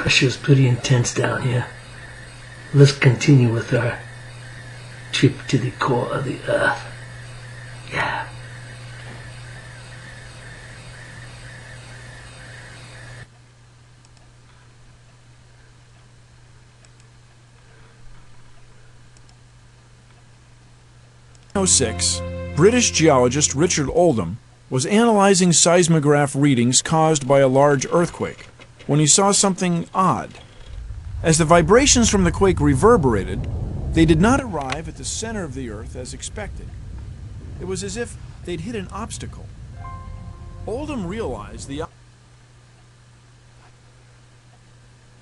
pressure is pretty intense down here. Let's continue with our trip to the core of the Earth. Yeah. In 1906, British geologist Richard Oldham was analyzing seismograph readings caused by a large earthquake when he saw something odd. As the vibrations from the quake reverberated, they did not arrive at the center of the Earth as expected. It was as if they'd hit an obstacle. Oldham realized the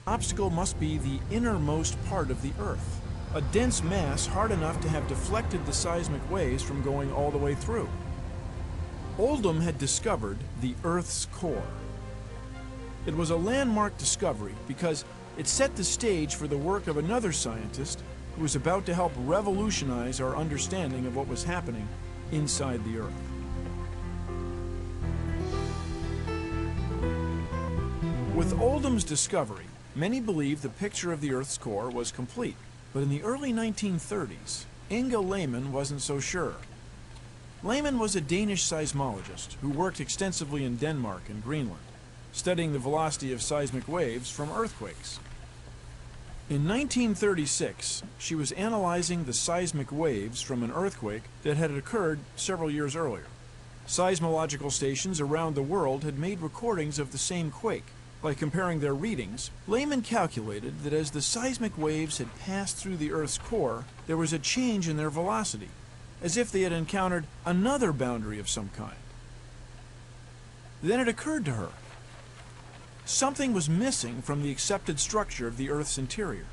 obstacle must be the innermost part of the Earth, a dense mass hard enough to have deflected the seismic waves from going all the way through. Oldham had discovered the Earth's core. It was a landmark discovery because it set the stage for the work of another scientist who was about to help revolutionize our understanding of what was happening inside the Earth. With Oldham's discovery, many believed the picture of the Earth's core was complete. But in the early 1930s, Inge Lehmann wasn't so sure. Lehmann was a Danish seismologist who worked extensively in Denmark and Greenland, studying the velocity of seismic waves from earthquakes. In 1936, she was analyzing the seismic waves from an earthquake that had occurred several years earlier. Seismological stations around the world had made recordings of the same quake. By comparing their readings, Lehmann calculated that as the seismic waves had passed through the Earth's core, there was a change in their velocity, as if they had encountered another boundary of some kind. Then it occurred to her. Something was missing from the accepted structure of the Earth's interior.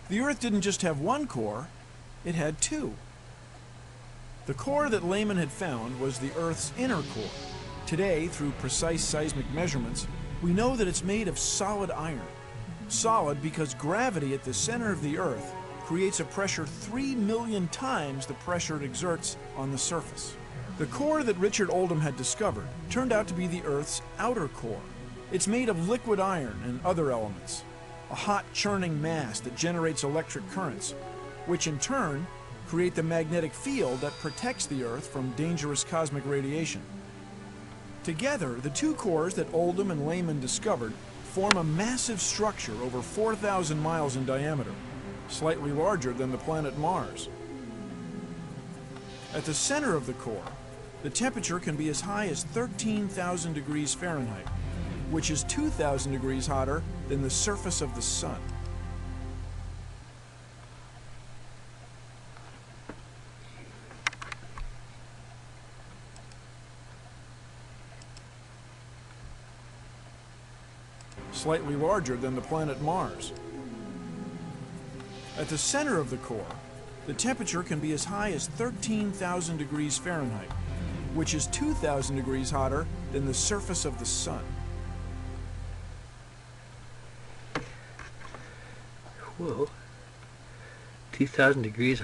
The Earth didn't just have one core, it had two. The core that Lehmann had found was the Earth's inner core. Today, through precise seismic measurements, we know that it's made of solid iron. Solid because gravity at the center of the Earth creates a pressure 3 million times the pressure it exerts on the surface. The core that Richard Oldham had discovered turned out to be the Earth's outer core. It's made of liquid iron and other elements, a hot churning mass that generates electric currents, which in turn create the magnetic field that protects the Earth from dangerous cosmic radiation. Together, the two cores that Oldham and Lehmann discovered form a massive structure over 4,000 miles in diameter, slightly larger than the planet Mars. At the center of the core, the temperature can be as high as 13,000 degrees Fahrenheit, which is 2,000 degrees hotter than the surface of the Sun. Slightly larger than the planet Mars. At the center of the core, the temperature can be as high as 13,000 degrees Fahrenheit, which is 2,000 degrees hotter than the surface of the Sun. Whoa. 2,000 degrees.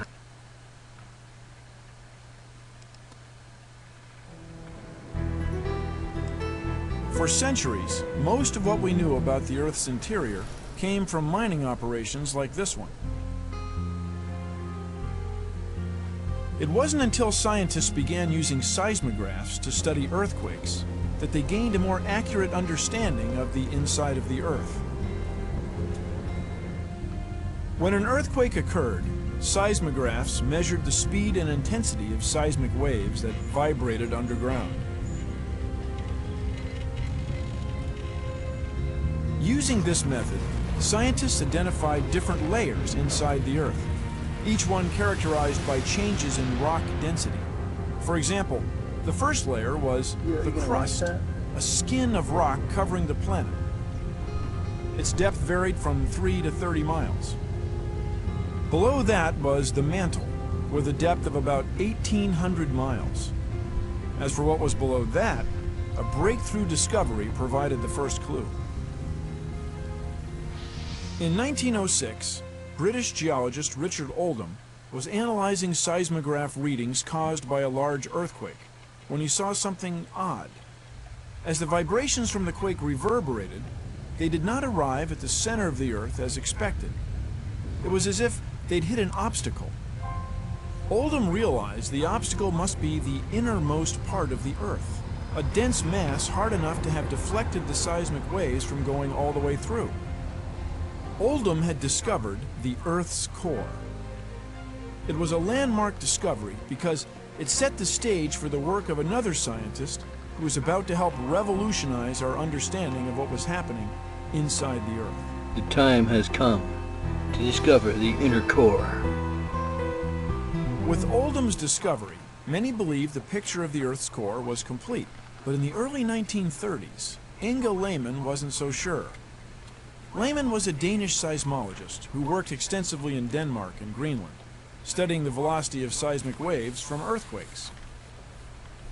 For centuries, most of what we knew about the Earth's interior came from mining operations like this one. It wasn't until scientists began using seismographs to study earthquakes that they gained a more accurate understanding of the inside of the Earth. When an earthquake occurred, seismographs measured the speed and intensity of seismic waves that vibrated underground. Using this method, scientists identified different layers inside the Earth, each one characterized by changes in rock density. For example, the first layer was the crust, a skin of rock covering the planet. Its depth varied from 3 to 30 miles. Below that was the mantle, with a depth of about 1,800 miles. As for what was below that, a breakthrough discovery provided the first clue. In 1906, British geologist Richard Oldham was analyzing seismograph readings caused by a large earthquake when he saw something odd. As the vibrations from the quake reverberated, they did not arrive at the center of the Earth as expected. It was as if they'd hit an obstacle. Oldham realized the obstacle must be the innermost part of the Earth, a dense mass hard enough to have deflected the seismic waves from going all the way through. Oldham had discovered the Earth's core. It was a landmark discovery because it set the stage for the work of another scientist who was about to help revolutionize our understanding of what was happening inside the Earth. The time has come to discover the inner core. With Oldham's discovery, many believed the picture of the Earth's core was complete. But in the early 1930s, Inge Lehmann wasn't so sure. Lehmann was a Danish seismologist who worked extensively in Denmark and Greenland, studying the velocity of seismic waves from earthquakes.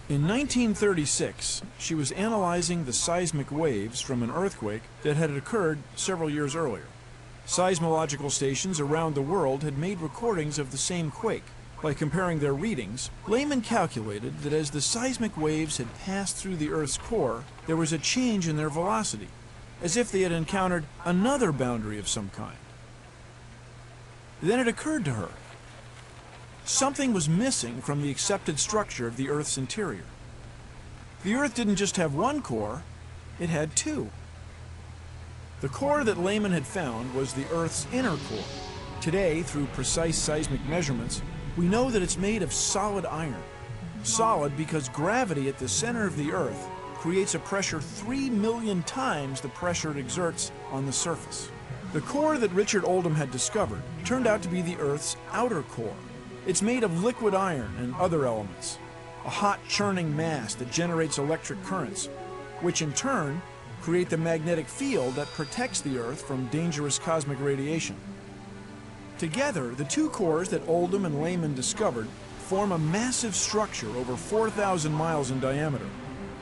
In 1936, she was analyzing the seismic waves from an earthquake that had occurred several years earlier. Seismological stations around the world had made recordings of the same quake. By comparing their readings, Lehmann calculated that as the seismic waves had passed through the Earth's core, there was a change in their velocity, as if they had encountered another boundary of some kind. Then it occurred to her. Something was missing from the accepted structure of the Earth's interior. The Earth didn't just have one core, it had two. The core that Lehmann had found was the Earth's inner core. Today, through precise seismic measurements, we know that it's made of solid iron. Solid because gravity at the center of the Earth creates a pressure 3 million times the pressure it exerts on the surface. The core that Richard Oldham had discovered turned out to be the Earth's outer core. It's made of liquid iron and other elements, a hot churning mass that generates electric currents, which in turn create the magnetic field that protects the Earth from dangerous cosmic radiation. Together, the two cores that Oldham and Lehmann discovered form a massive structure over 4,000 miles in diameter,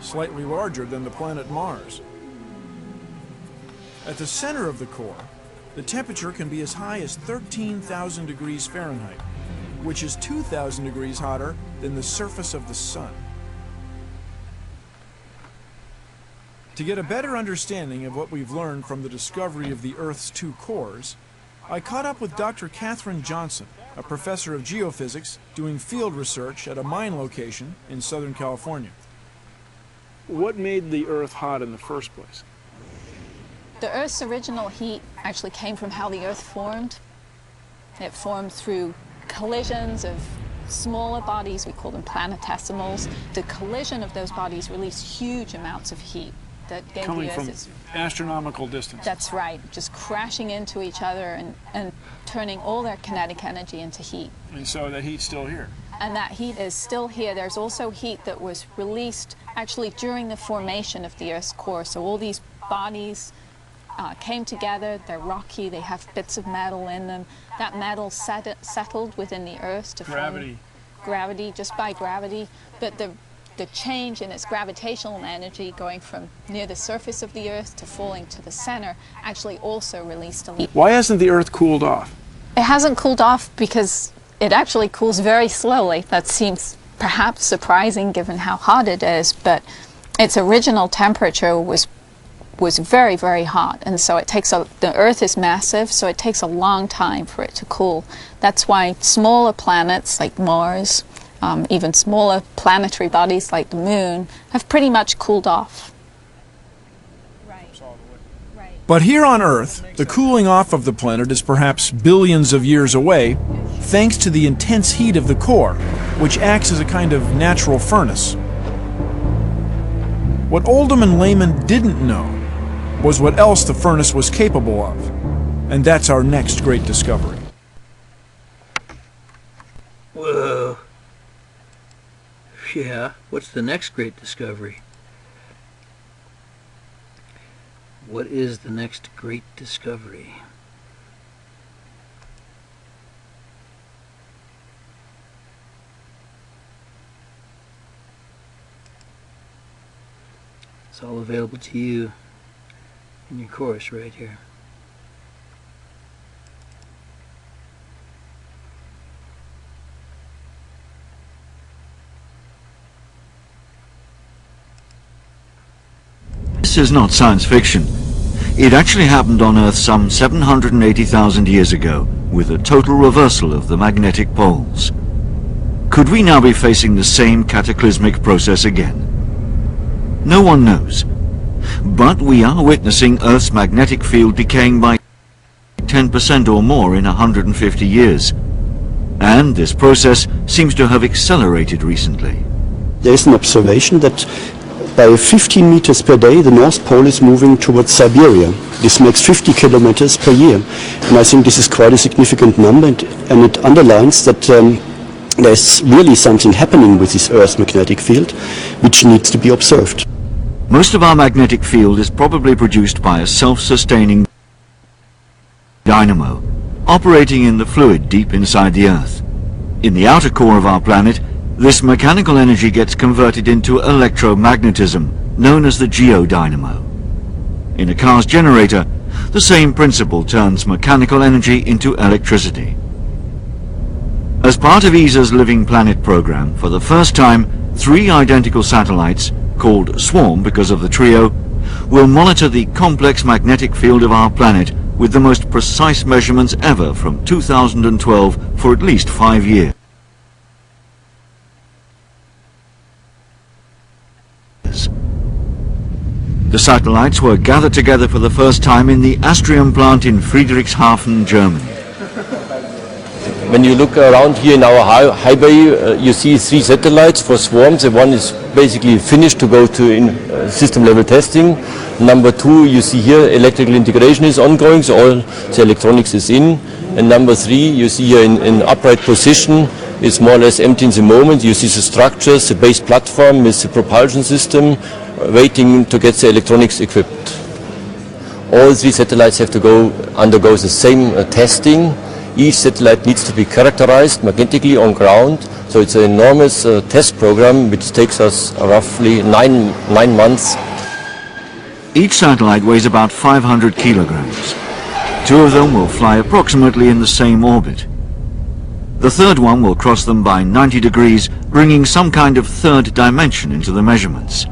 slightly larger than the planet Mars. At the center of the core, the temperature can be as high as 13,000 degrees Fahrenheit, which is 2,000 degrees hotter than the surface of the sun. To get a better understanding of what we've learned from the discovery of the Earth's two cores, I caught up with Dr. Katherine Johnson, a professor of geophysics doing field research at a mine location in Southern California. What made the Earth hot in the first place? The Earth's original heat actually came from how the Earth formed. It formed through collisions of smaller bodies, we call them planetesimals. The collision of those bodies released huge amounts of heat that gave Coming the Earth from its... astronomical distance. That's right, just crashing into each other and turning all their kinetic energy into heat. And so the heat's still here. And that heat is still here. There's also heat that was released actually during the formation of the Earth's core. So all these bodies came together, they're rocky, they have bits of metal in them. That metal settled within the Earth to form gravity, just by gravity. But the change in its gravitational energy going from near the surface of the Earth to falling to the center actually also released a heat. Why hasn't the Earth cooled off? It hasn't cooled off because it actually cools very slowly. That seems perhaps surprising given how hot it is, but its original temperature was very, very hot, and so it takes the Earth is massive, so it takes a long time for it to cool. That's why smaller planets like Mars, even smaller planetary bodies like the Moon, have pretty much cooled off. But here on Earth, the cooling off of the planet is perhaps billions of years away, thanks to the intense heat of the core, which acts as a kind of natural furnace. What Oldham and Lehmann didn't know was what else the furnace was capable of, and that's our next great discovery. Whoa. Yeah, what's the next great discovery? What is the next great discovery? It's all available to you in your course right here. This is not science fiction. It actually happened on Earth some 780,000 years ago, with a total reversal of the magnetic poles. Could we now be facing the same cataclysmic process again? No one knows. But we are witnessing Earth's magnetic field decaying by 10% or more in 150 years. And this process seems to have accelerated recently. There is an observation that by 15 meters per day, the North Pole is moving towards Siberia. This makes 50 kilometers per year. And I think this is quite a significant number, and it underlines that there's really something happening with this Earth's magnetic field, which needs to be observed. Most of our magnetic field is probably produced by a self-sustaining dynamo, operating in the fluid deep inside the Earth. In the outer core of our planet, this mechanical energy gets converted into electromagnetism, known as the geodynamo. In a car's generator, the same principle turns mechanical energy into electricity. As part of ESA's Living Planet program, for the first time, 3 identical satellites, called Swarm because of the trio, will monitor the complex magnetic field of our planet with the most precise measurements ever from 2012 for at least 5 years. The satellites were gathered together for the first time in the Astrium plant in Friedrichshafen, Germany. When you look around here in our high bay, you see 3 satellites for swarms. The one is basically finished to go to system level testing. Number 2, you see here electrical integration is ongoing, so all the electronics is in. And number 3, you see here in upright position, it's more or less empty in the moment. You see the structures, the base platform with the propulsion system, waiting to get the electronics equipped. All 3 satellites have to undergo the same testing. Each satellite needs to be characterized magnetically on ground, so it's an enormous test program which takes us roughly 9 months. Each satellite weighs about 500 kilograms. 2 of them will fly approximately in the same orbit. The third one will cross them by 90 degrees, bringing some kind of third dimension into the measurements.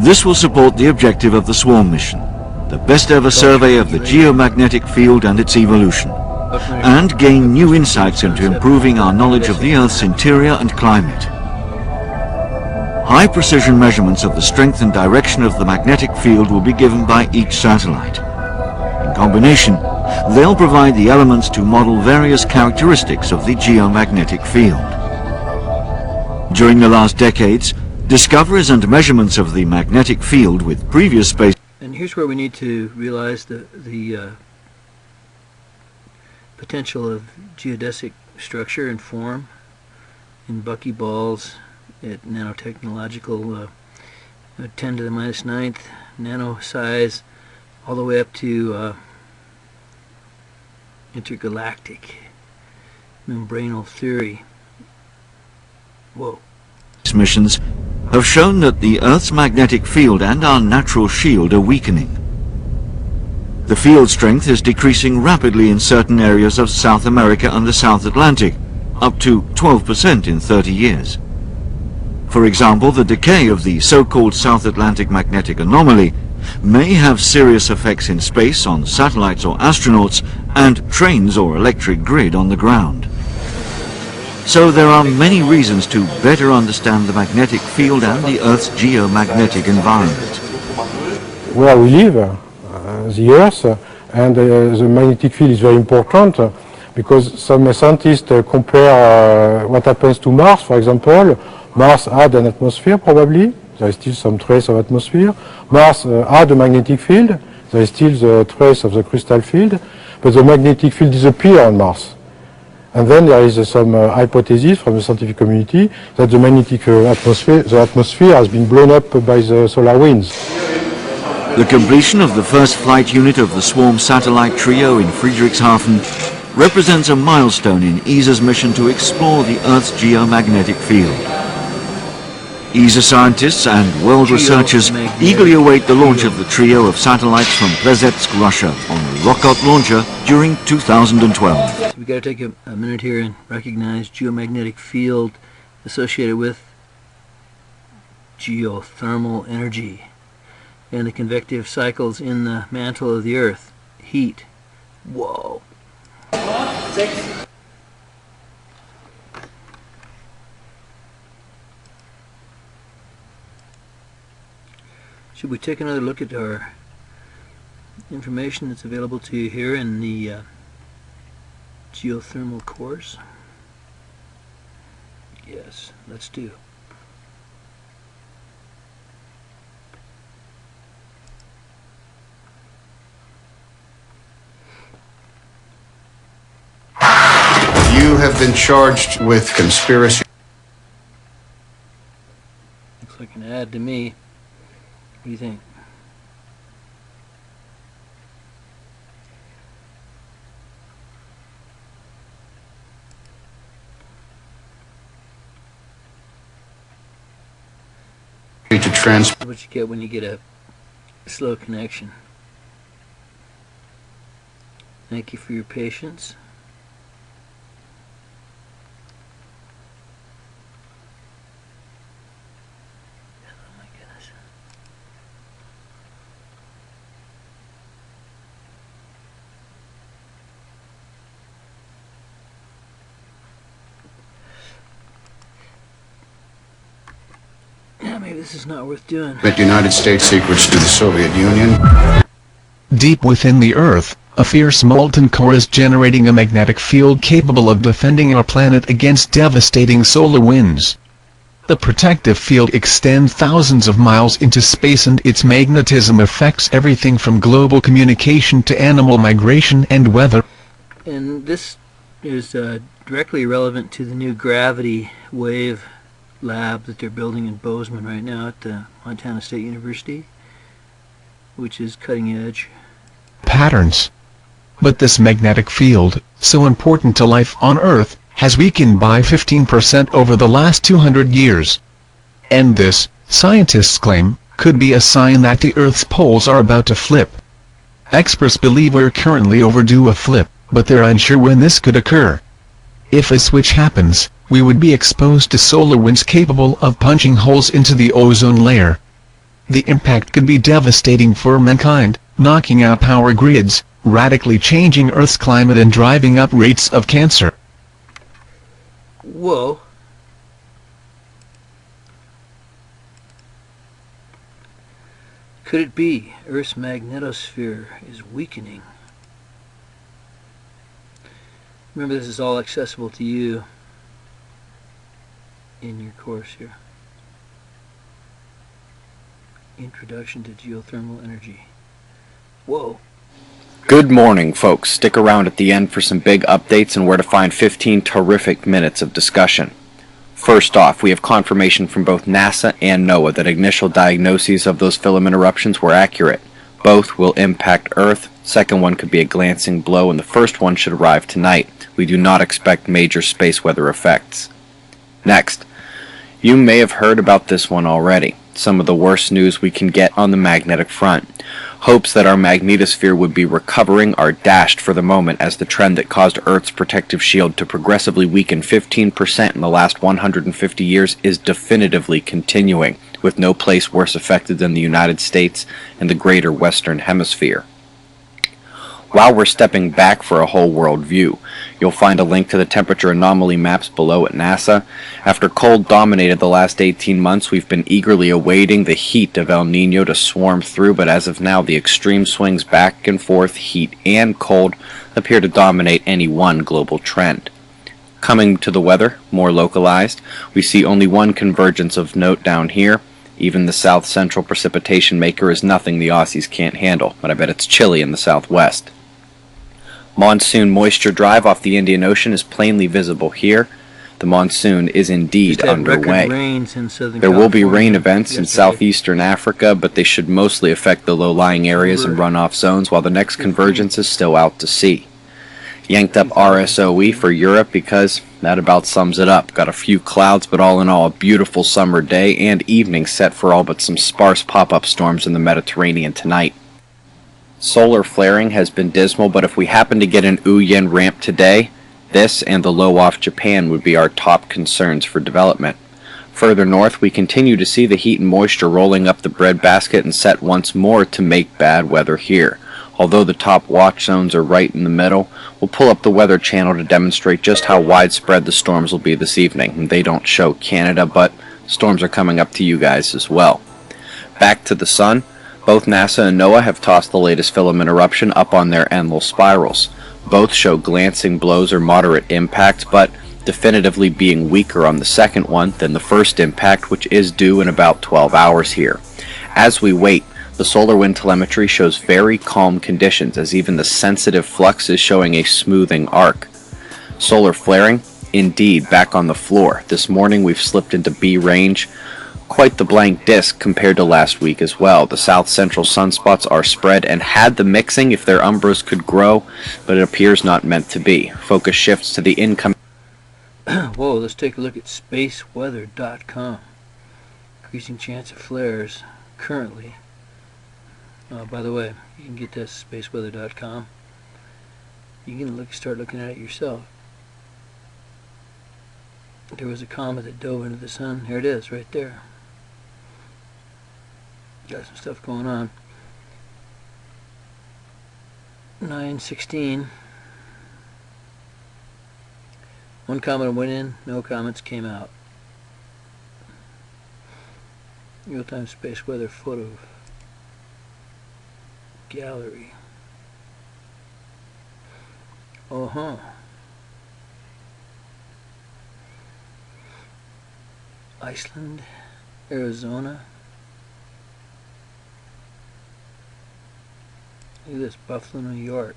This will support the objective of the Swarm mission, the best ever survey of the geomagnetic field and its evolution, and gain new insights into improving our knowledge of the Earth's interior and climate. High precision measurements of the strength and direction of the magnetic field will be given by each satellite. In combination, they'll provide the elements to model various characteristics of the geomagnetic field. During the last decades, discoveries and measurements of the magnetic field with previous space. And here's where we need to realize the potential of geodesic structure and form in buckyballs at nanotechnological 10 to the minus 9th nano size, all the way up to intergalactic membranal theory. Whoa. Missions have shown that the Earth's magnetic field and our natural shield are weakening. The field strength is decreasing rapidly in certain areas of South America and the South Atlantic, up to 12% in 30 years. For example, the decay of the so-called South Atlantic magnetic anomaly may have serious effects in space on satellites or astronauts and trains or electric grid on the ground. So there are many reasons to better understand the magnetic field and the Earth's geomagnetic environment. Where we live, the Earth, and the magnetic field is very important because some scientists compare what happens to Mars, for example. Mars had an atmosphere probably, there is still some trace of atmosphere. Mars had a magnetic field, there is still the trace of the crystal field, but the magnetic field disappeared on Mars. And then there is some hypothesis from the scientific community that the magnetic atmosphere has been blown up by the solar winds. The completion of the first flight unit of the Swarm satellite trio in Friedrichshafen represents a milestone in ESA's mission to explore the Earth's geomagnetic field. ESA scientists and world researchers eagerly await the launch of the trio of satellites from Plesetsk, Russia on the Rokot launcher during 2012. We've got to take a minute here and recognize geomagnetic field associated with geothermal energy. and the convective cycles in the mantle of the Earth. Heat. Whoa. Should we take another look at our information that's available to you here in the geothermal cores? Yes, let's do. You have been charged with conspiracy. Looks like an ad to me. What do you think? To transfer. What you get when you get a slow connection. Thank you for your patience. Oh my goodness. Yeah, maybe this is not worth doing. United States secrets to the Soviet Union. Deep within the Earth, a fierce molten core is generating a magnetic field capable of defending our planet against devastating solar winds. The protective field extends thousands of miles into space, and its magnetism affects everything from global communication to animal migration and weather. And this is directly relevant to the new gravity wave lab that they're building in Bozeman right now at the Montana State University, which is cutting edge. Patterns. But this magnetic field, so important to life on Earth, has weakened by 15% over the last 200 years. And this, scientists claim, could be a sign that the Earth's poles are about to flip. Experts believe we're currently overdue a flip, but they're unsure when this could occur. If a switch happens, we would be exposed to solar winds capable of punching holes into the ozone layer. The impact could be devastating for mankind, knocking out power grids, radically changing Earth's climate and driving up rates of cancer. Whoa. Could it be Earth's magnetosphere is weakening? Remember, this is all accessible to you in your course here. Introduction to Geothermal Energy. Whoa. Good morning, folks. Stick around at the end for some big updates and where to find 15 terrific minutes of discussion. First off, we have confirmation from both NASA and NOAA that initial diagnoses of those filament eruptions were accurate. Both will impact Earth. Second one could be a glancing blow, and the first one should arrive tonight. We do not expect major space weather effects. Next, you may have heard about this one already. Some of the worst news we can get on the magnetic front. Hopes that our magnetosphere would be recovering are dashed for the moment, as the trend that caused Earth's protective shield to progressively weaken 15% in the last 150 years is definitively continuing, with no place worse affected than the United States and the greater Western Hemisphere. While we're stepping back for a whole world view, you'll find a link to the temperature anomaly maps below at NASA. After cold dominated the last 18 months, we've been eagerly awaiting the heat of El Nino to swarm through, but as of now, the extreme swings back and forth, heat and cold, appear to dominate any one global trend. Coming to the weather, more localized, we see only one convergence of note down here. Even the south central precipitation maker is nothing the Aussies can't handle, but I bet it's chilly in the southwest. Monsoon moisture drive off the Indian Ocean is plainly visible here. The monsoon is indeed underway. There will be rain events in southeastern Africa, but they should mostly affect the low-lying areas and runoff zones, while the next convergence is still out to sea. Yanked up RSOE for Europe because that about sums it up. Got a few clouds, but all in all a beautiful summer day and evening set for all but some sparse pop-up storms in the Mediterranean tonight. Solar flaring has been dismal, but if we happen to get an Uyen ramp today, this and the low off Japan would be our top concerns for development. Further north, we continue to see the heat and moisture rolling up the breadbasket and set once more to make bad weather here. Although the top watch zones are right in the middle, we'll pull up the Weather Channel to demonstrate just how widespread the storms will be this evening. They don't show Canada, but storms are coming up to you guys as well. Back to the sun, both NASA and NOAA have tossed the latest filament eruption up on their Enlil spirals. Both show glancing blows or moderate impact, but definitively being weaker on the second one than the first impact, which is due in about 12 hours here. As we wait, the solar wind telemetry shows very calm conditions, as even the sensitive flux is showing a smoothing arc. Solar flaring, indeed, back on the floor. This morning we've slipped into B range. Quite the blank disk compared to last week as well. The south-central sunspots are spread and had the mixing if their umbras could grow, but it appears not meant to be. Focus shifts to the incoming. Whoa, let's take a look at spaceweather.com. Increasing chance of flares currently. By the way, you can get that spaceweather.com. You can start looking at it yourself. There was a comet that dove into the sun. Here it is, right there. Got some stuff going on. 9:16. One comet went in, no comets came out. Real-time space weather photo gallery. Iceland, Arizona. Look at this, Buffalo, New York.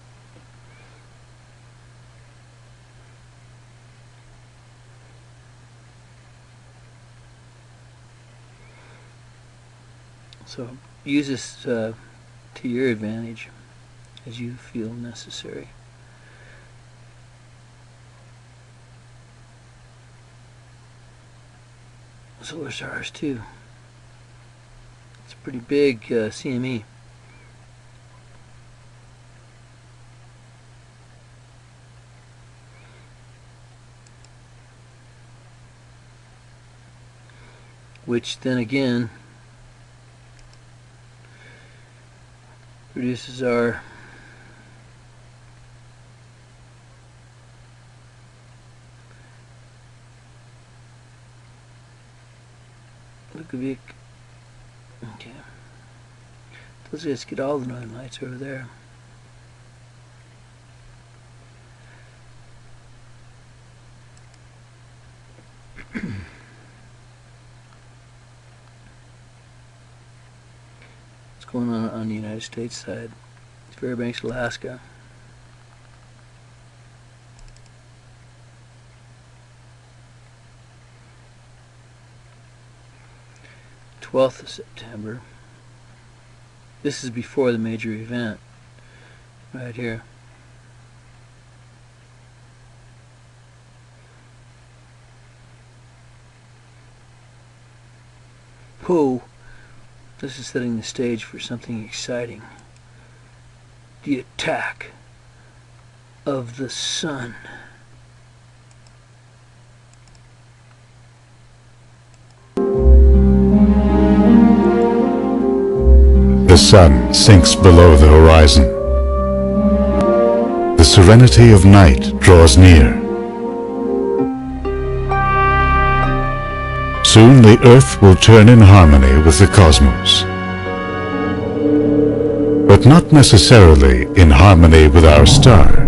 So use this to your advantage as you feel necessary. Solar stars too. It's a pretty big CME. Which then again produces our Lukavik. Okay. Let's just get all the northern lights over there. What's going on the United States side? Fairbanks, Alaska. Twelfth of September. This is before the major event, right here. Whoa! This is setting the stage for something exciting. The attack of the sun. The sun sinks below the horizon. The serenity of night draws near. Soon the earth will turn in harmony with the cosmos. But not necessarily in harmony with our star.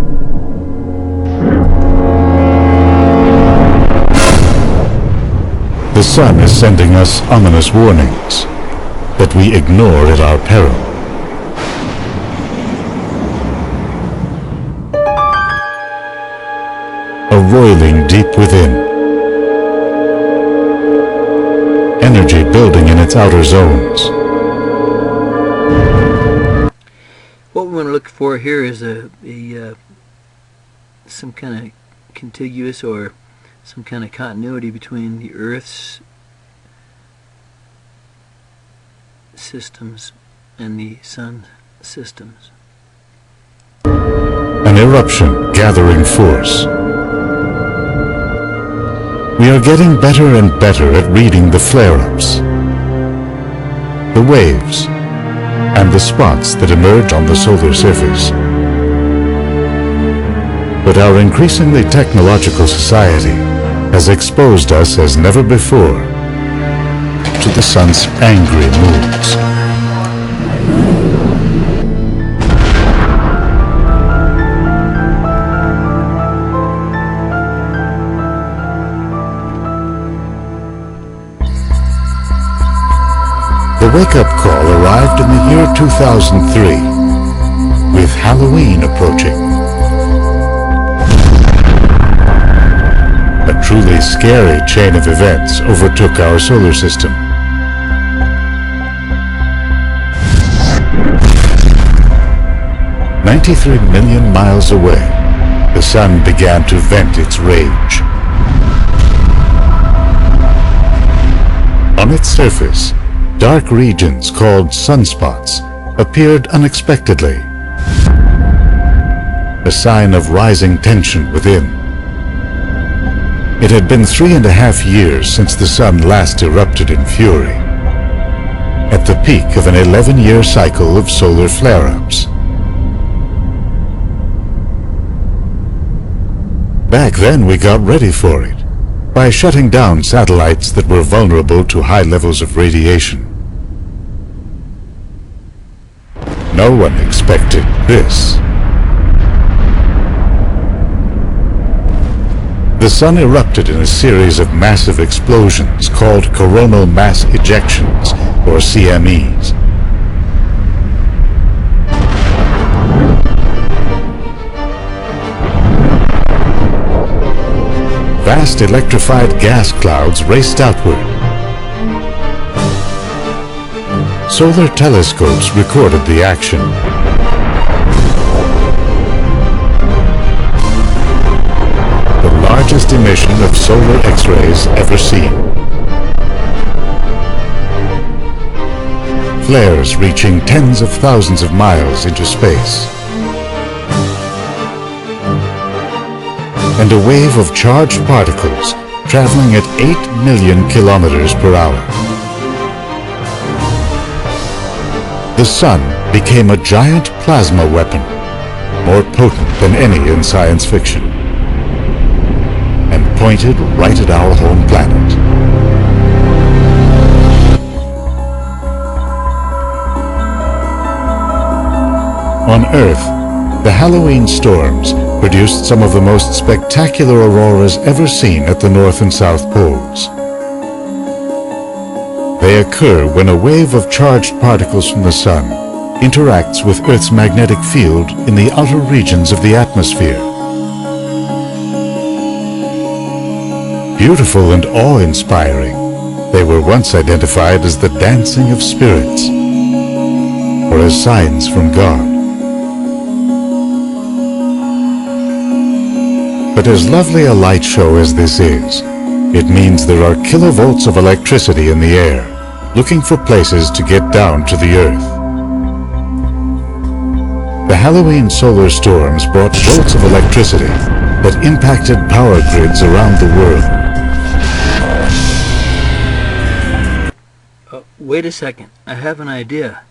The sun is sending us ominous warnings that we ignore at our peril. A roiling deep within. Energy building in its outer zones. What we want to look for here is some kind of contiguous or some kind of continuity between the Earth's systems and the sun systems. An eruption gathering force. We are getting better and better at reading the flare-ups, the waves, and the spots that emerge on the solar surface. But our increasingly technological society has exposed us as never before to the sun's angry moods. The wake-up call arrived in the year 2003, with Halloween approaching. A truly scary chain of events overtook our solar system. "93 million miles away, the sun began to vent its rage. On its surface, dark regions called sunspots appeared unexpectedly, a sign of rising tension within. It had been 3.5 years since the sun last erupted in fury, at the peak of an 11-year cycle of solar flare-ups. Back then we got ready for it by shutting down satellites that were vulnerable to high levels of radiation. No one expected this. The sun erupted in a series of massive explosions called coronal mass ejections, or CMEs. Vast electrified gas clouds raced outward. Solar telescopes recorded the action. The largest emission of solar X-rays ever seen. Flares reaching tens of thousands of miles into space. And a wave of charged particles traveling at 8 million kilometers per hour. The sun became a giant plasma weapon, more potent than any in science fiction, and pointed right at our home planet. On Earth, the Halloween storms produced some of the most spectacular auroras ever seen at the North and South Poles. They occur when a wave of charged particles from the sun interacts with Earth's magnetic field in the outer regions of the atmosphere. Beautiful and awe-inspiring, they were once identified as the dancing of spirits, or as signs from God. But as lovely a light show as this is, it means there are kilovolts of electricity in the air, looking for places to get down to the Earth. The Halloween solar storms brought bolts of electricity that impacted power grids around the world. Wait a second, I have an idea.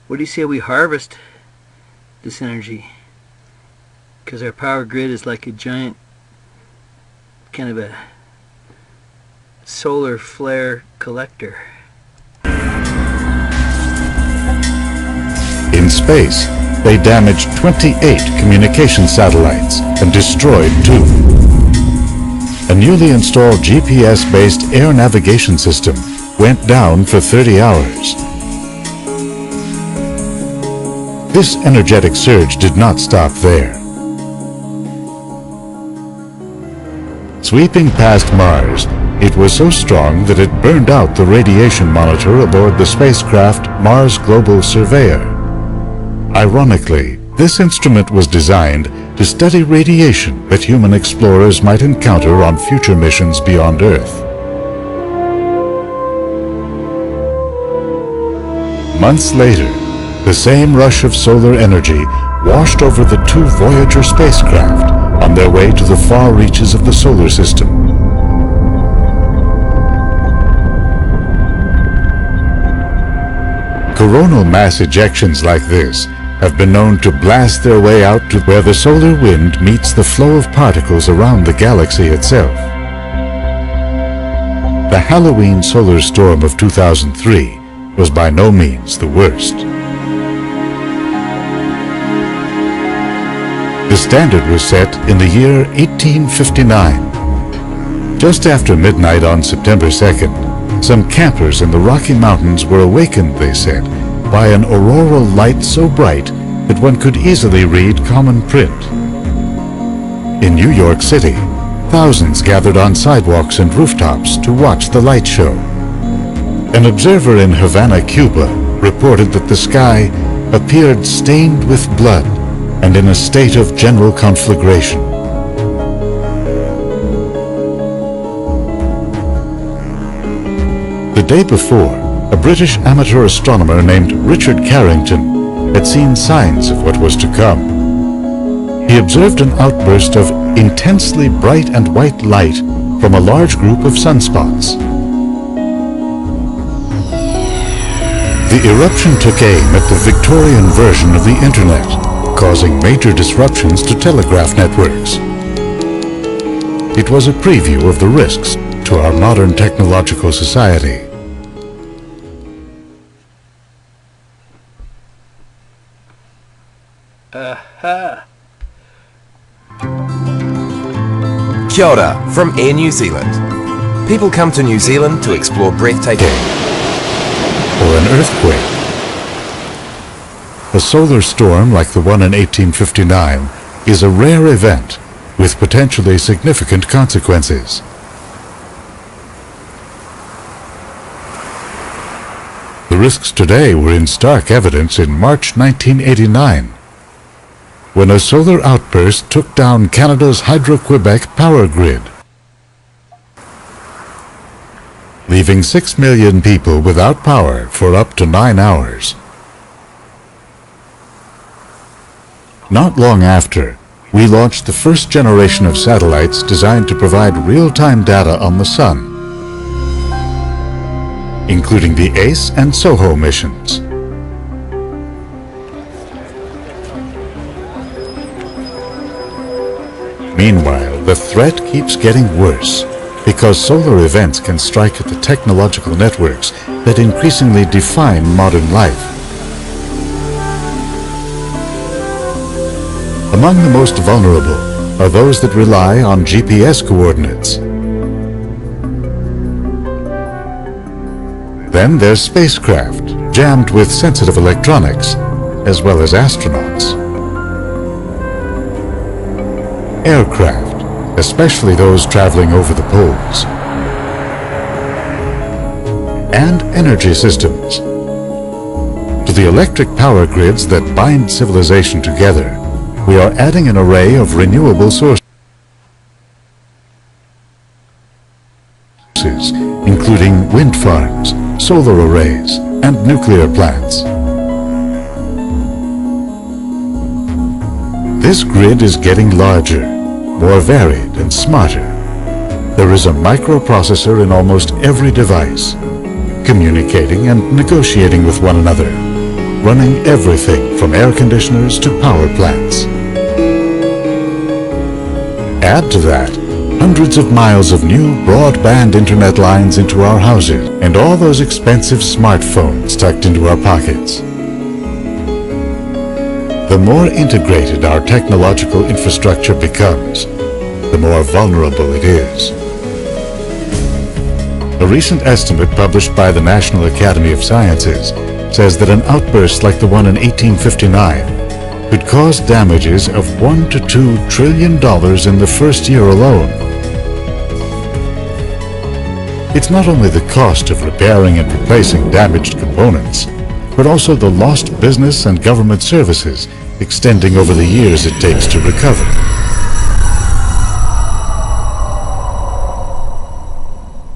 What do you say we harvest this energy? Because our power grid is like a giant kind of a solar flare collector. In space, they damaged 28 communication satellites and destroyed 2. A newly installed GPS-based air navigation system went down for 30 hours. This energetic surge did not stop there. Sweeping past Mars, it was so strong that it burned out the radiation monitor aboard the spacecraft Mars Global Surveyor. Ironically, this instrument was designed to study radiation that human explorers might encounter on future missions beyond Earth. Months later, the same rush of solar energy washed over the 2 Voyager spacecraft on their way to the far reaches of the solar system. Coronal mass ejections like this have been known to blast their way out to where the solar wind meets the flow of particles around the galaxy itself. The Halloween solar storm of 2003 was by no means the worst. The standard was set in the year 1859. Just after midnight on September 2nd, some campers in the Rocky Mountains were awakened, they said, by an auroral light so bright that one could easily read common print. In New York City, thousands gathered on sidewalks and rooftops to watch the light show. An observer in Havana, Cuba, reported that the sky appeared stained with blood and in a state of general conflagration. The day before, a British amateur astronomer named Richard Carrington had seen signs of what was to come. He observed an outburst of intensely bright and white light from a large group of sunspots. The eruption took aim at the Victorian version of the Internet, causing major disruptions to telegraph networks. It was a preview of the risks to our modern technological society. Kia ora from Air New Zealand. People come to New Zealand to explore breathtaking or an earthquake. A solar storm like the one in 1859 is a rare event with potentially significant consequences. The risks today were in stark evidence in March 1989, when a solar outburst took down Canada's Hydro-Quebec power grid, leaving 6 million people without power for up to 9 hours. Not long after, we launched the first generation of satellites designed to provide real-time data on the Sun, including the ACE and SOHO missions. Meanwhile, the threat keeps getting worse because solar events can strike at the technological networks that increasingly define modern life. Among the most vulnerable are those that rely on GPS coordinates. Then there's spacecraft, jammed with sensitive electronics, as well as astronauts. Aircraft, especially those traveling over the poles. And energy systems. To the electric power grids that bind civilization together, we are adding an array of renewable sources, including wind farms, solar arrays, and nuclear plants. This grid is getting larger, more varied and smarter. There is a microprocessor in almost every device, communicating and negotiating with one another, running everything from air conditioners to power plants. Add to that hundreds of miles of new broadband internet lines into our houses and all those expensive smartphones tucked into our pockets. The more integrated our technological infrastructure becomes, the more vulnerable it is. A recent estimate published by the National Academy of Sciences says that an outburst like the one in 1859 could cause damages of $1 to $2 trillion in the first year alone. It's not only the cost of repairing and replacing damaged components, but also the lost business and government services extending over the years it takes to recover.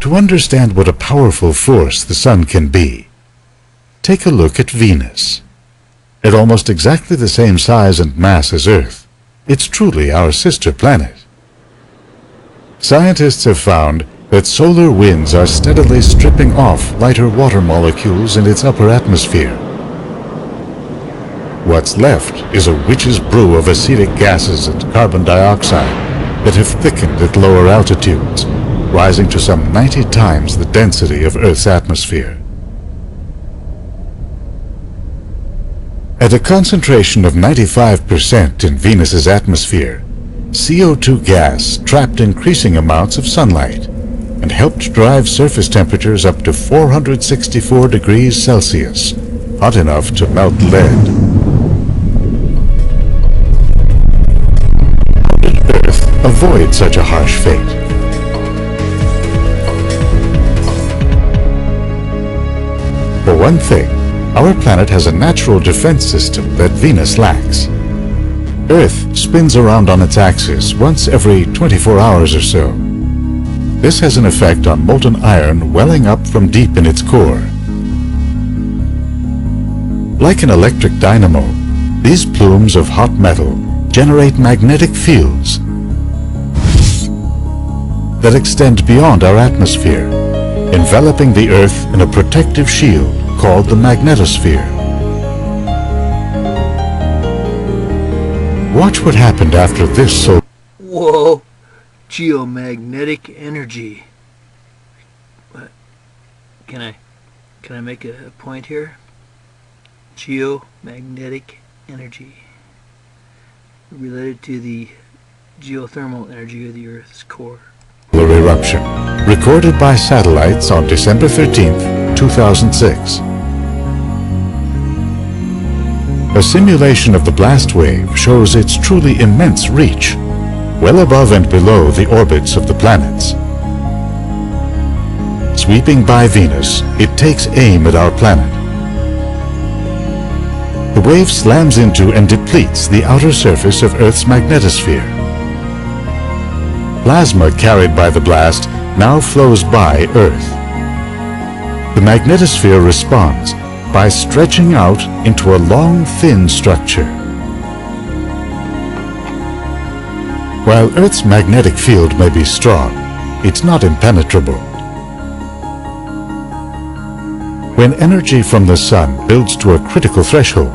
To understand what a powerful force the Sun can be, take a look at Venus. At almost exactly the same size and mass as Earth, it's truly our sister planet. Scientists have found that solar winds are steadily stripping off lighter water molecules in its upper atmosphere, What's left is a witch's brew of acetic gases and carbon dioxide that have thickened at lower altitudes, rising to some 90 times the density of Earth's atmosphere. At a concentration of 95% in Venus's atmosphere, CO2 gas trapped increasing amounts of sunlight and helped drive surface temperatures up to 464 degrees Celsius, hot enough to melt lead. How did Earth avoid such a harsh fate? For one thing, our planet has a natural defense system that Venus lacks. Earth spins around on its axis once every 24 hours or so. This has an effect on molten iron welling up from deep in its core. Like an electric dynamo, these plumes of hot metal generate magnetic fields that extend beyond our atmosphere, enveloping the Earth in a protective shield called the magnetosphere. Watch what happened after this solar... Whoa! Geomagnetic energy. What? Can I make a point here? Geomagnetic energy. Related to the geothermal energy of the Earth's core. eruption, recorded by satellites on December 13, 2006. A simulation of the blast wave shows its truly immense reach, well above and below the orbits of the planets. Sweeping by Venus, it takes aim at our planet. The wave slams into and depletes the outer surface of Earth's magnetosphere. Plasma carried by the blast now flows by Earth. The magnetosphere responds by stretching out into a long, thin structure. While Earth's magnetic field may be strong, it's not impenetrable. When energy from the sun builds to a critical threshold,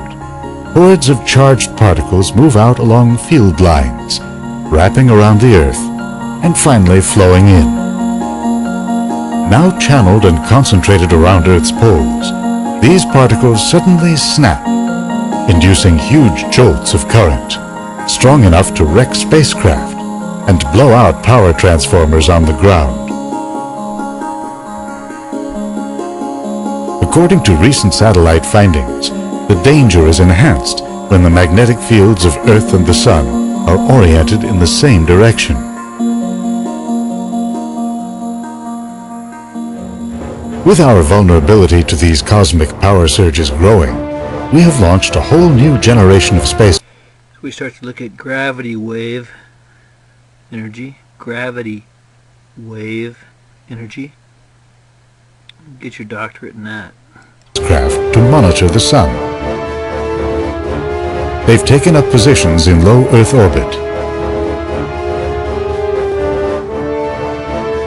hordes of charged particles move out along field lines, wrapping around the Earth, and finally flowing in. Now channeled and concentrated around Earth's poles, these particles suddenly snap, inducing huge jolts of current, strong enough to wreck spacecraft and blow out power transformers on the ground. According to recent satellite findings, the danger is enhanced when the magnetic fields of Earth and the Sun are oriented in the same direction. With our vulnerability to these cosmic power surges growing, we have launched a whole new generation of space. We start to look at gravity wave energy. Gravity wave energy. Get your doctorate in that. Craft to monitor the Sun. They've taken up positions in low Earth orbit.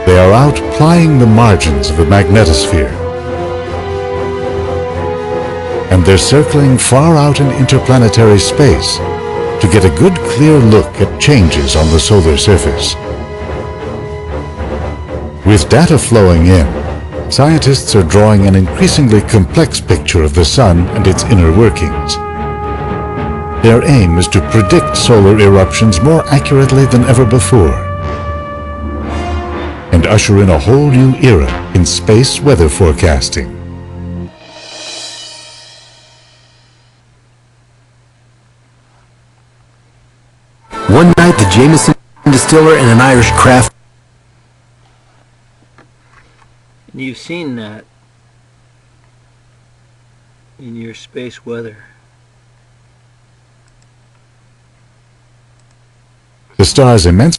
They are out plying the margins of the magnetosphere. And they're circling far out in interplanetary space to get a good clear look at changes on the solar surface. With data flowing in, scientists are drawing an increasingly complex picture of the Sun and its inner workings. Their aim is to predict solar eruptions more accurately than ever before, and usher in a whole new era in space weather forecasting. One night, the Jameson distiller and an Irish craft. And you've seen that in your space weather. The star's immense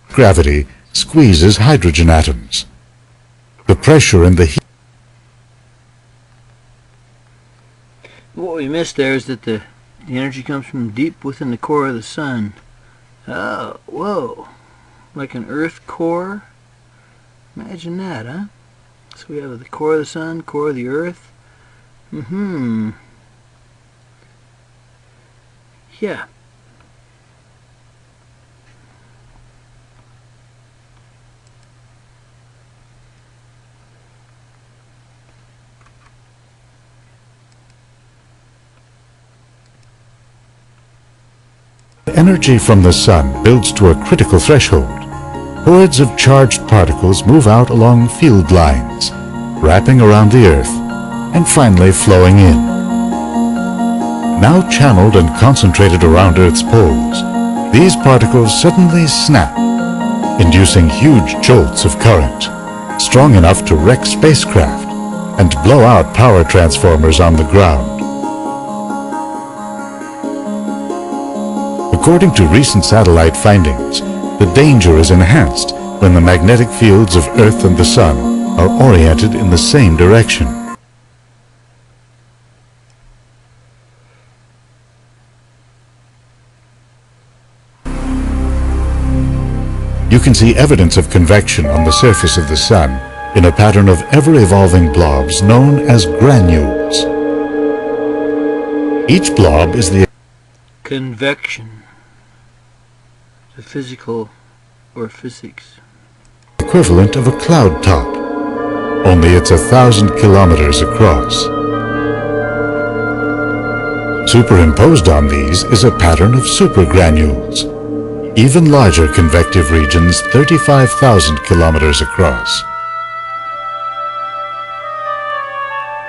gravity squeezes hydrogen atoms. The pressure and the heat. What we missed there is that the energy comes from deep within the core of the Sun. Oh, whoa. Like an Earth core? Imagine that, huh? So we have the core of the Sun, core of the Earth. Yeah. Energy from the sun builds to a critical threshold. Hordes of charged particles move out along field lines, wrapping around the Earth, and finally flowing in. Now channeled and concentrated around Earth's poles, these particles suddenly snap, inducing huge jolts of current, strong enough to wreck spacecraft and blow out power transformers on the ground. According to recent satellite findings, the danger is enhanced when the magnetic fields of Earth and the Sun are oriented in the same direction. You can see evidence of convection on the surface of the Sun in a pattern of ever-evolving blobs known as granules. Each blob is the convection. The physical or physics equivalent of a cloud top, only it's 1,000 kilometers across. Superimposed on these is a pattern of supergranules, even larger convective regions 35,000 kilometers across.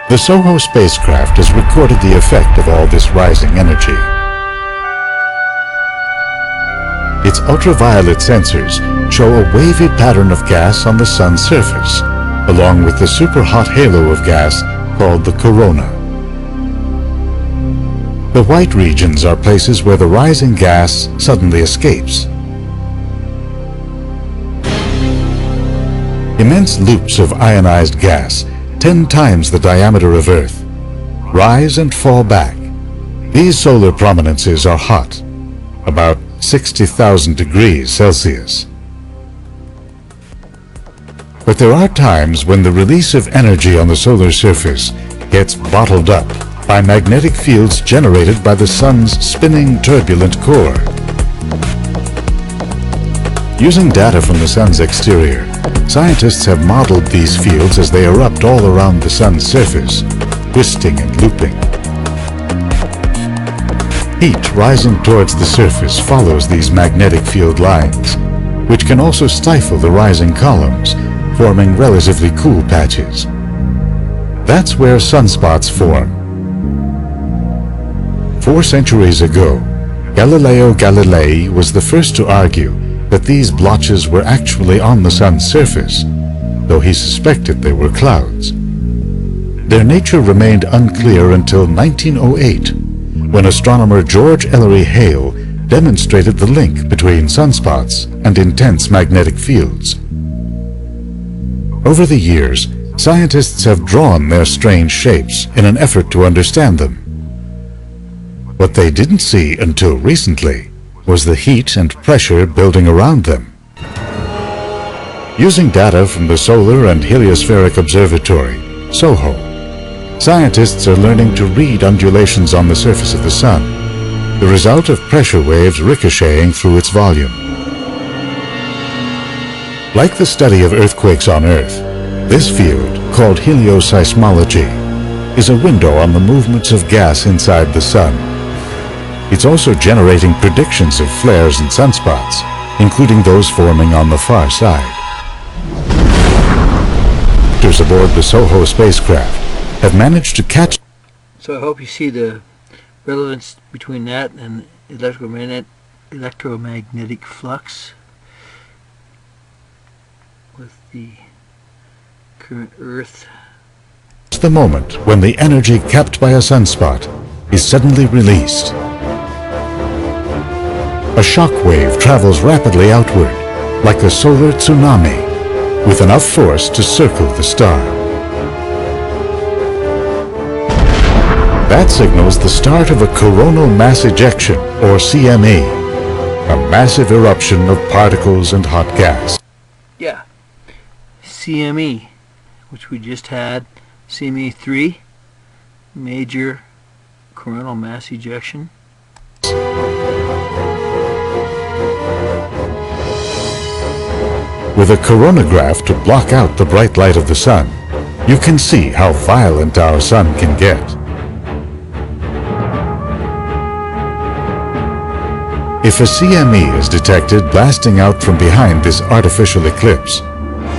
The SOHO spacecraft has recorded the effect of all this rising energy. Its ultraviolet sensors show a wavy pattern of gas on the Sun's surface, along with the super-hot halo of gas called the corona. The white regions are places where the rising gas suddenly escapes. Immense loops of ionized gas, 10 times the diameter of Earth, rise and fall back. These solar prominences are hot, about 60,000 degrees Celsius. But there are times when the release of energy on the solar surface gets bottled up by magnetic fields generated by the Sun's spinning turbulent core. Using data from the Sun's exterior, scientists have modeled these fields as they erupt all around the Sun's surface, twisting and looping. Heat rising towards the surface follows these magnetic field lines, which can also stifle the rising columns, forming relatively cool patches. That's where sunspots form. 4 centuries ago, Galileo Galilei was the first to argue that these blotches were actually on the Sun's surface, though he suspected they were clouds. Their nature remained unclear until 1908, when astronomer George Ellery Hale demonstrated the link between sunspots and intense magnetic fields. Over the years, scientists have drawn their strange shapes in an effort to understand them. What they didn't see until recently was the heat and pressure building around them. Using data from the Solar and Heliospheric Observatory, SOHO, scientists are learning to read undulations on the surface of the Sun, the result of pressure waves ricocheting through its volume. Like the study of earthquakes on Earth, this field, called helioseismology, is a window on the movements of gas inside the Sun. It's also generating predictions of flares and sunspots, including those forming on the far side. Creators aboard the SOHO spacecraft have managed to catch. So I hope you see the relevance between that and electromagnetic flux with the current Earth. It's the moment when the energy kept by a sunspot is suddenly released. A shock wave travels rapidly outward, like a solar tsunami, with enough force to circle the star. That signals the start of a coronal mass ejection, or CME, a massive eruption of particles and hot gas. Yeah, CME, which we just had, CME 3, major coronal mass ejection. With a coronagraph to block out the bright light of the sun, you can see how violent our sun can get. If a CME is detected blasting out from behind this artificial eclipse,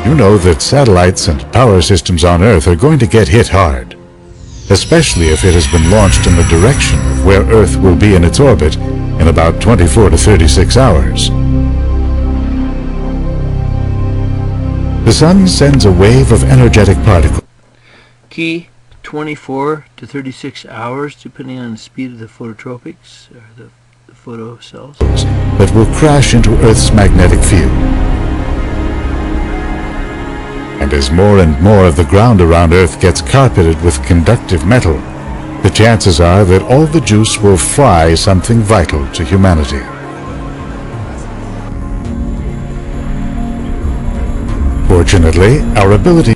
you know that satellites and power systems on Earth are going to get hit hard, especially if it has been launched in the direction of where Earth will be in its orbit in about 24 to 36 hours. The sun sends a wave of energetic particles. Key 24 to 36 hours, depending on the speed of the phototropics, or the photocells, that will crash into Earth's magnetic field. And as more and more of the ground around Earth gets carpeted with conductive metal, the chances are that all the juice will fry something vital to humanity. Fortunately, our ability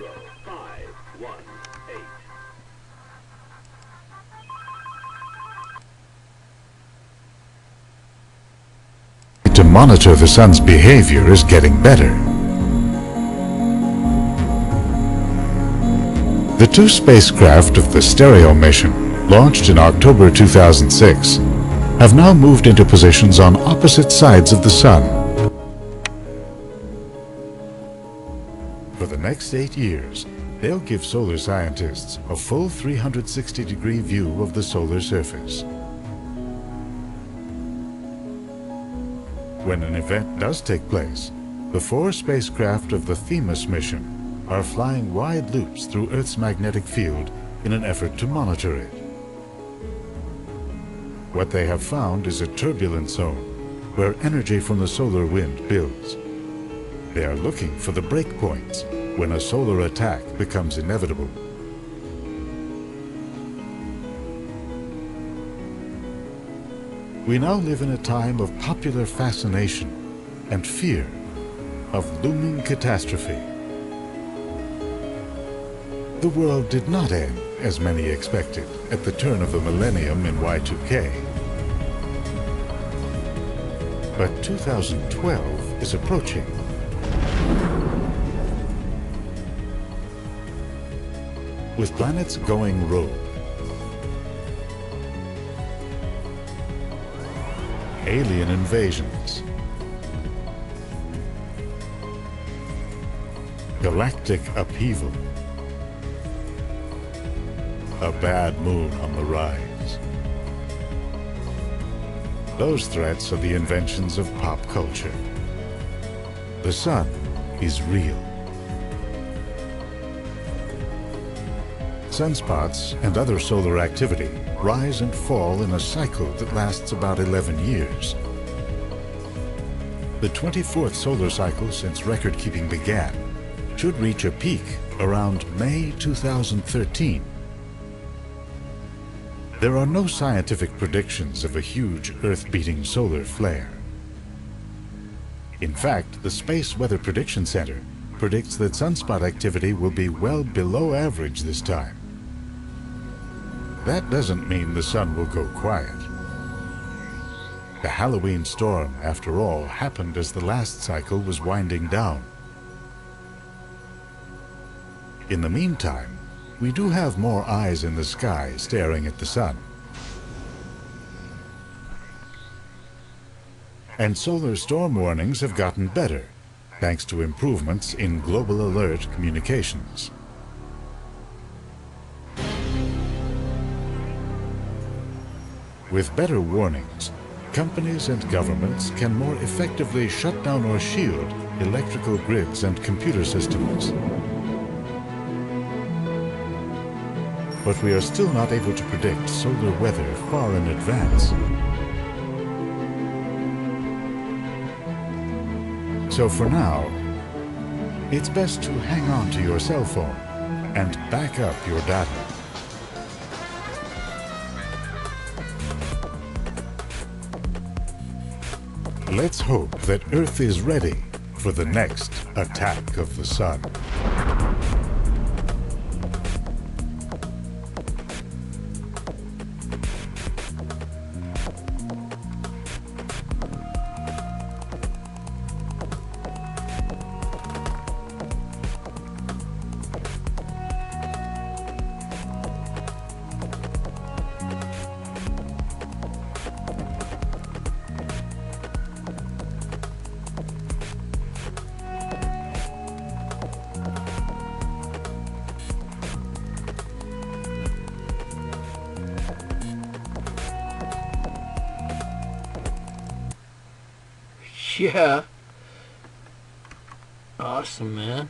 to monitor the sun's behavior is getting better. The two spacecraft of the Stereo mission, launched in October 2006, have now moved into positions on opposite sides of the sun. For the next 8 years, they'll give solar scientists a full 360-degree view of the solar surface. When an event does take place, the 4 spacecraft of the Themis mission are flying wide loops through Earth's magnetic field in an effort to monitor it. What they have found is a turbulent zone where energy from the solar wind builds. They are looking for the breakpoints when a solar attack becomes inevitable. We now live in a time of popular fascination and fear of looming catastrophe. The world did not end, as many expected, at the turn of the millennium in Y2K. But 2012 is approaching. With planets going rogue, alien invasions, galactic upheaval, a bad moon on the rise. Those threats are the inventions of pop culture. The sun is real. Sunspots and other solar activity rise and fall in a cycle that lasts about 11 years. The 24th solar cycle since record-keeping began should reach a peak around May 2013. There are no scientific predictions of a huge Earth-beating solar flare. In fact, the Space Weather Prediction Center predicts that sunspot activity will be well below average this time. That doesn't mean the sun will go quiet. The Halloween storm, after all, happened as the last cycle was winding down. In the meantime, we do have more eyes in the sky staring at the sun. And solar storm warnings have gotten better, thanks to improvements in global alert communications. With better warnings, companies and governments can more effectively shut down or shield electrical grids and computer systems. But we are still not able to predict solar weather far in advance. So for now, it's best to hang on to your cell phone and back up your data. Let's hope that Earth is ready for the next attack of the sun. Yeah. Awesome, man.